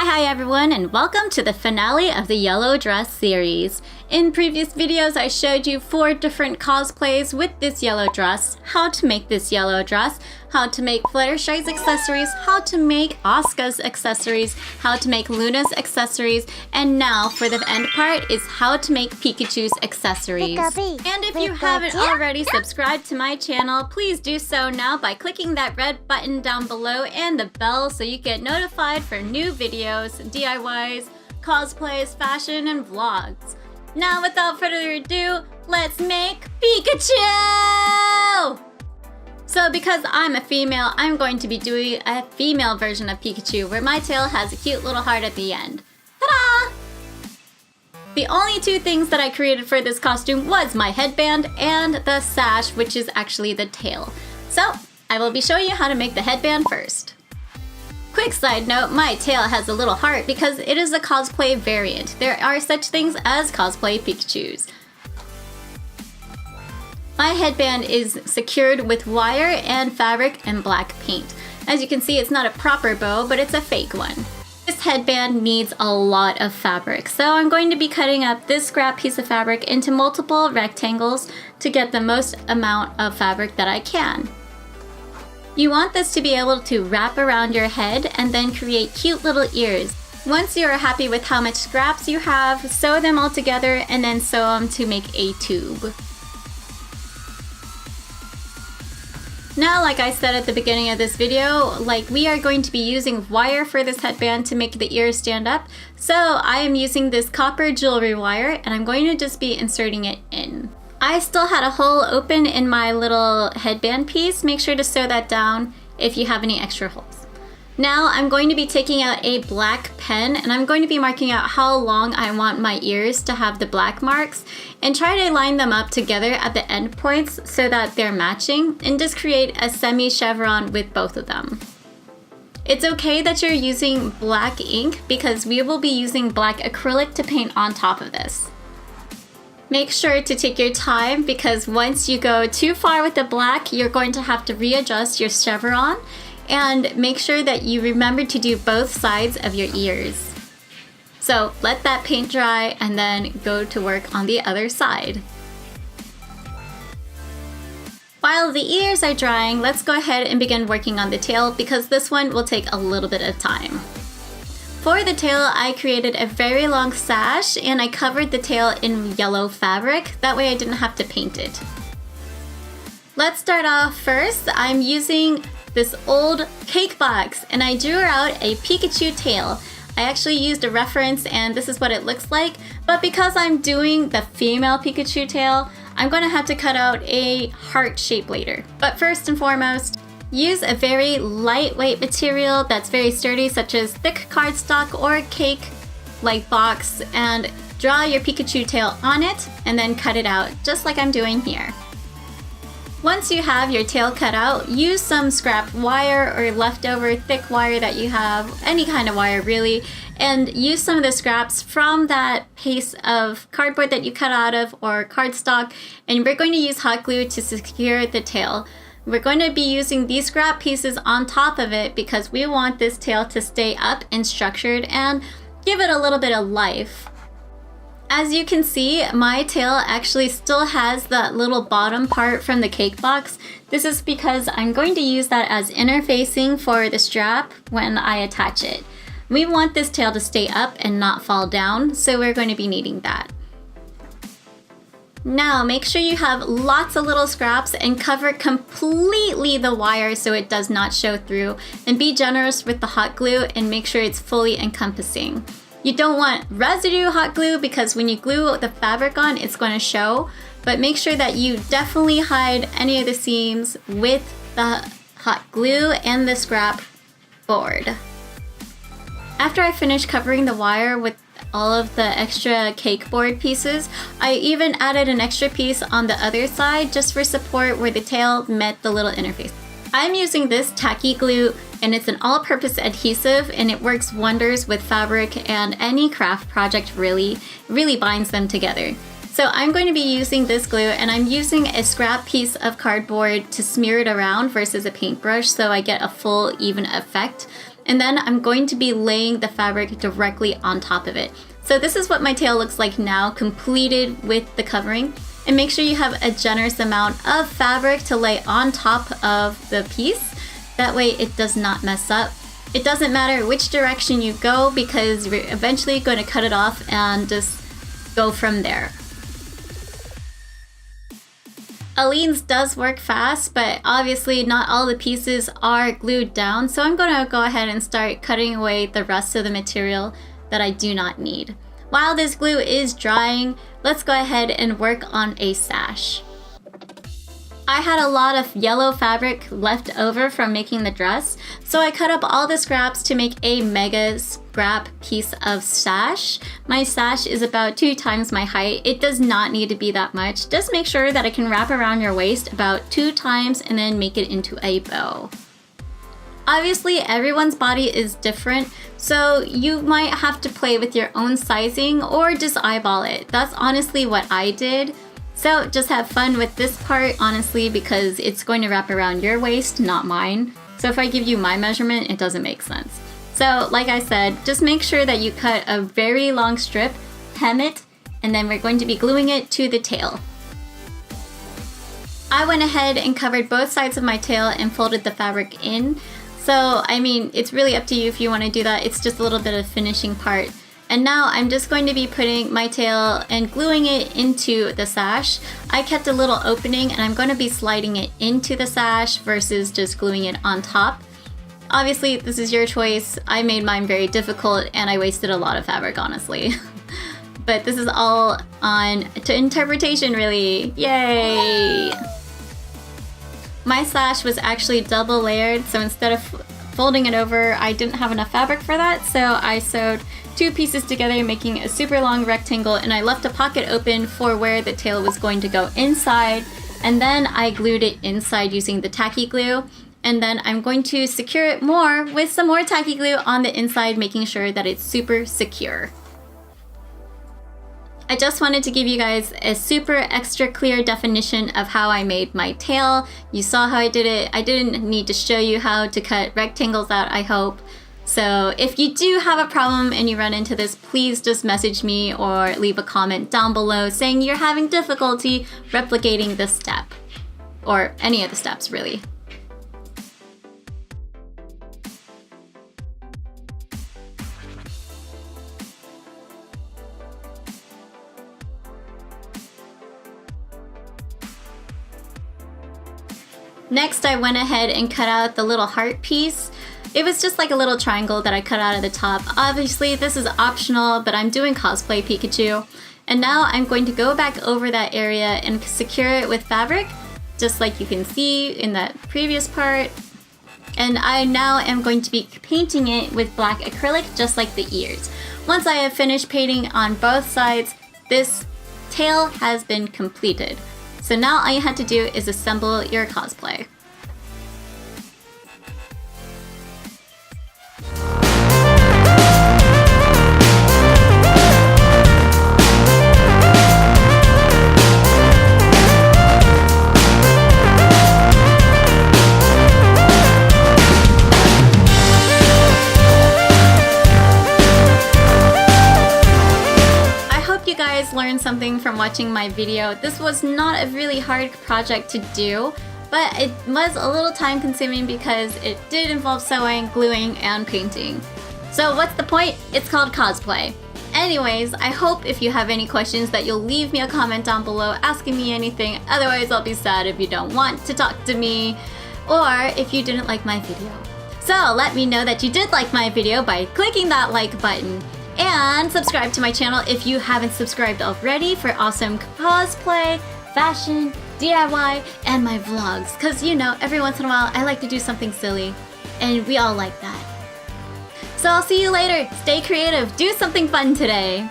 Hi everyone, and welcome to the finale of the yellow dress series. In previous videos I showed you 4 different cosplays with this yellow dress, how to make this yellow dress, how to make Fluttershy's accessories, how to make Asuka's accessories, how to make Luna's accessories, and now for the end part is how to make Pikachu's accessories. And if you haven't already subscribed to my channel, please do so now by clicking that red button down below and the bell so you get notified for new videos, DIYs, cosplays, fashion, and vlogs. Now without further ado, let's make Pikachu! So because I'm a female, I'm going to be doing a female version of Pikachu where my tail has a cute little heart at the end. Ta-da! The only 2 things that I created for this costume was my headband and the sash, which is actually the tail. So I will be showing you how to make the headband first. Quick side note, my tail has a little heart because it is a cosplay variant. There are such things as cosplay Pikachus. My headband is secured with wire and fabric and black paint. As you can see, it's not a proper bow, but it's a fake one. This headband needs a lot of fabric, so I'm going to be cutting up this scrap piece of fabric into multiple rectangles to get the most amount of fabric that I can. You want this to be able to wrap around your head and then create cute little ears. Once you are happy with how much scraps you have, sew them all together and then sew them to make a tube. Now, like I said at the beginning of this video, we are going to be using wire for this headband to make the ears stand up. So I am using this copper jewelry wire and I'm going to just be inserting it in. I still had a hole open in my little headband piece. Make sure to sew that down if you have any extra holes. Now I'm going to be taking out a black pen and I'm going to be marking out how long I want my ears to have the black marks and try to line them up together at the end points so that they're matching and just create a semi-chevron with both of them. It's okay that you're using black ink because we will be using black acrylic to paint on top of this. Make sure to take your time because once you go too far with the black, you're going to have to readjust your chevron and make sure that you remember to do both sides of your ears. So let that paint dry and then go to work on the other side. While the ears are drying, let's go ahead and begin working on the tail because this one will take a little bit of time. For the tail, I created a very long sash and I covered the tail in yellow fabric. That way I didn't have to paint it. Let's start off first. I'm using this old cake box and I drew out a Pikachu tail. I actually used a reference and this is what it looks like, but because I'm doing the female Pikachu tail, I'm going to have to cut out a heart shape later. But first and foremost, use a very lightweight material that's very sturdy, such as thick cardstock or cake-like box, and draw your Pikachu tail on it and then cut it out, just like I'm doing here. Once you have your tail cut out, use some scrap wire or leftover thick wire that you have, any kind of wire really, and use some of the scraps from that piece of cardboard that you cut out of or cardstock, and we're going to use hot glue to secure the tail. We're going to be using these scrap pieces on top of it because we want this tail to stay up and structured and give it a little bit of life. As you can see, my tail actually still has that little bottom part from the cake box. This is because I'm going to use that as interfacing for the strap when I attach it. We want this tail to stay up and not fall down, so we're going to be needing that. Now make sure you have lots of little scraps and cover completely the wire so it does not show through, and be generous with the hot glue and make sure it's fully encompassing. You don't want residue hot glue because when you glue the fabric on, it's going to show, but make sure that you definitely hide any of the seams with the hot glue and the scrap board. After I finish covering the wire with all of the extra cake board pieces, I even added an extra piece on the other side just for support where the tail met the little interface. I'm using this tacky glue and it's an all-purpose adhesive and it works wonders with fabric and any craft project really binds them together. So I'm going to be using this glue and I'm using a scrap piece of cardboard to smear it around versus a paintbrush so I get a full even effect. and then I'm going to be laying the fabric directly on top of it. So this is what my tail looks like now, completed with the covering. And make sure you have a generous amount of fabric to lay on top of the piece. That way it does not mess up. It doesn't matter which direction you go because you're eventually going to cut it off and just go from there. Aline's does work fast, but obviously not all the pieces are glued down, so I'm going to go ahead and start cutting away the rest of the material that I do not need. While this glue is drying, let's go ahead and work on a sash. I had a lot of yellow fabric left over from making the dress, so I cut up all the scraps to make a mega scrap piece of sash. My sash is about 2 times my height. It does not need to be that much. Just make sure that it can wrap around your waist about 2 times and then make it into a bow. Obviously, everyone's body is different, so you might have to play with your own sizing or just eyeball it. That's honestly what I did. So just have fun with this part, honestly, because it's going to wrap around your waist, not mine. So if I give you my measurement, it doesn't make sense. So like I said, just make sure that you cut a very long strip, hem it, and then we're going to be gluing it to the tail. I went ahead and covered both sides of my tail and folded the fabric in. So, I mean, it's really up to you if you want to do that. It's just a little bit of finishing part. And now I'm just going to be putting my tail and gluing it into the sash. I kept a little opening and I'm going to be sliding it into the sash versus just gluing it on top. Obviously, this is your choice. I made mine very difficult and I wasted a lot of fabric, honestly. But this is all on to interpretation, really. Yay! My sash was actually double layered, so instead of folding it over, I didn't have enough fabric for that, so I sewed 2 pieces together, making a super long rectangle, and I left a pocket open for where the tail was going to go inside, and then I glued it inside using the tacky glue, and then I'm going to secure it more with some more tacky glue on the inside, making sure that it's super secure. I just wanted to give you guys a super extra clear definition of how I made my tail. You saw how I did it. I didn't need to show you how to cut rectangles out, I hope. So if you do have a problem and you run into this, please just message me or leave a comment down below saying you're having difficulty replicating this step. Or any of the steps, really. Next, I went ahead and cut out the little heart piece. It was just like a little triangle that I cut out of the top. Obviously, this is optional, but I'm doing cosplay Pikachu. And now I'm going to go back over that area and secure it with fabric, just like you can see in that previous part. And I now am going to be painting it with black acrylic, just like the ears. Once I have finished painting on both sides, this tail has been completed. So now all you have to do is assemble your cosplay. Learned something from watching my video. This was not a really hard project to do, but it was a little time consuming because it did involve sewing, gluing, and painting. So what's the point? It's called cosplay. Anyways, I hope if you have any questions that you'll leave me a comment down below asking me anything. Otherwise, I'll be sad if you don't want to talk to me or if you didn't like my video. So let me know that you did like my video by clicking that like button. And subscribe to my channel if you haven't subscribed already for awesome cosplay, fashion, DIY, and my vlogs. Because, you know, every once in a while I like to do something silly. And we all like that. So I'll see you later. Stay creative. Do something fun today.